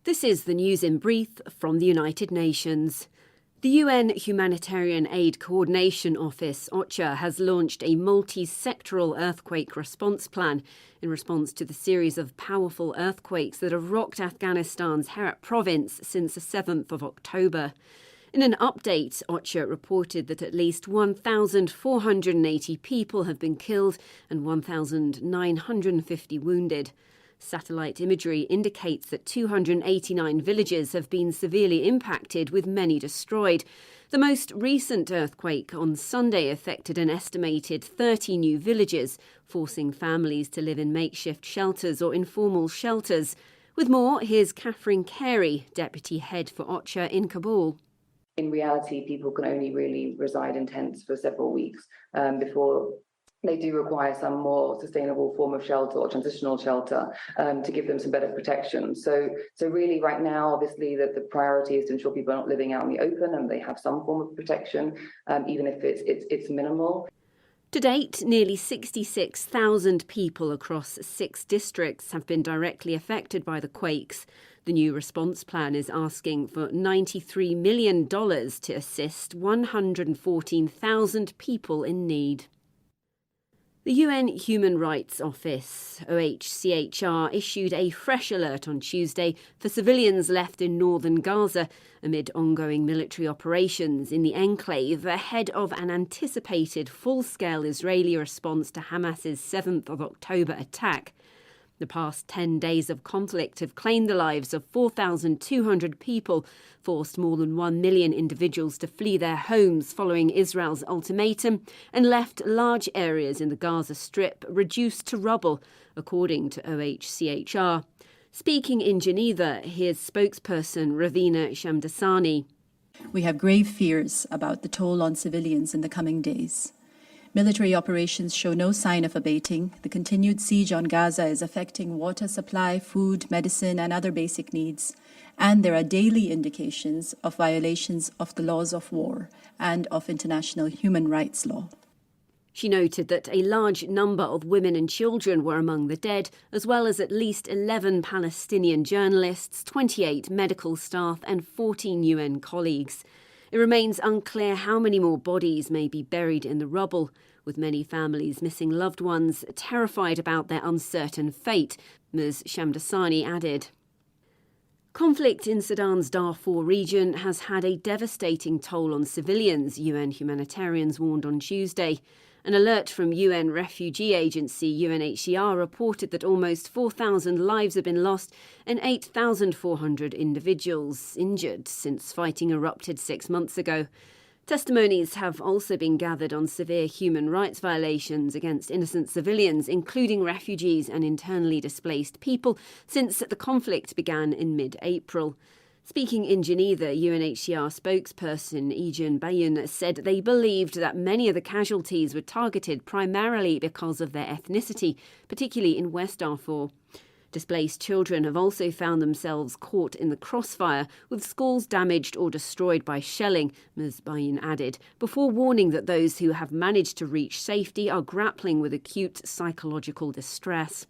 This is the news in brief from the United Nations. The UN Humanitarian Aid Coordination Office, OCHA, has launched a multi-sectoral earthquake response plan in response to the series of powerful earthquakes that have rocked Afghanistan's Herat province since the 7th of October. In an update, OCHA reported that at least 1,480 people have been killed and 1,950 wounded. Satellite imagery indicates that 289 villages have been severely impacted, with many destroyed. The most recent earthquake on Sunday affected an estimated 30 new villages, forcing families to live in makeshift shelters or informal shelters. With more, here's Catherine Carey, Deputy Head for OCHA in Kabul. In reality, people can only really reside in tents for several weeks before they do require some more sustainable form of shelter or transitional shelter to give them some better protection. So really right now, obviously, the priority is to ensure people are not living out in the open and they have some form of protection, even if it's minimal. To date, nearly 66,000 people across 6 districts have been directly affected by the quakes. The new response plan is asking for $93 million to assist 114,000 people in need. The UN Human Rights Office, OCHA, issued a fresh alert on Tuesday for civilians left in northern Gaza amid ongoing military operations in the enclave ahead of an anticipated full-scale Israeli response to Hamas's 7th of October attack. The past 10 days of conflict have claimed the lives of 4,200 people, forced more than 1 million individuals to flee their homes following Israel's ultimatum, and left large areas in the Gaza Strip reduced to rubble, according to OCHA. Speaking in Geneva, here's spokesperson Ravina Shamdasani. We have grave fears about the toll on civilians in the coming days. Military operations show no sign of abating. The continued siege on Gaza is affecting water supply, food, medicine, and other basic needs. And there are daily indications of violations of the laws of war and of international human rights law. She noted that a large number of women and children were among the dead, as well as at least 11 Palestinian journalists, 28 medical staff, and 14 UN colleagues. It remains unclear how many more bodies may be buried in the rubble, with many families missing loved ones, terrified about their uncertain fate, Ms. Shamdasani added. Conflict in Sudan's Darfur region has had a devastating toll on civilians, UN humanitarians warned on Tuesday. An alert from UN refugee agency UNHCR reported that almost 4,000 lives have been lost and 8,400 individuals injured since fighting erupted 6 months ago. Testimonies have also been gathered on severe human rights violations against innocent civilians, including refugees and internally displaced people, since the conflict began in mid-April. Speaking in Geneva, UNHCR spokesperson Ejin Bayun said they believed that many of the casualties were targeted primarily because of their ethnicity, particularly in West Darfur. Displaced children have also found themselves caught in the crossfire, with schools damaged or destroyed by shelling, Ms. Bayun added, before warning that those who have managed to reach safety are grappling with acute psychological distress.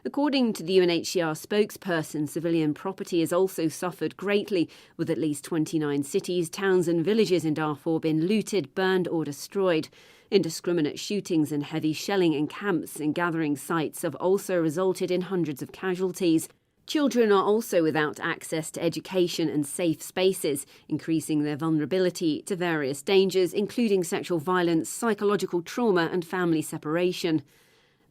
According to the UNHCR spokesperson, civilian property has also suffered greatly, with at least 29 cities, towns and villages in Darfur being looted, burned or destroyed. Indiscriminate shootings and heavy shelling in camps and gathering sites have also resulted in hundreds of casualties. Children are also without access to education and safe spaces, increasing their vulnerability to various dangers, including sexual violence, psychological trauma and family separation.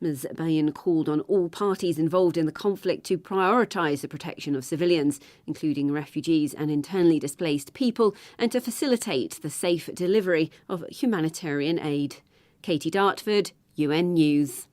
Ms. Bayun called on all parties involved in the conflict to prioritise the protection of civilians, including refugees and internally displaced people, and to facilitate the safe delivery of humanitarian aid. Katy, Dartford, UN News.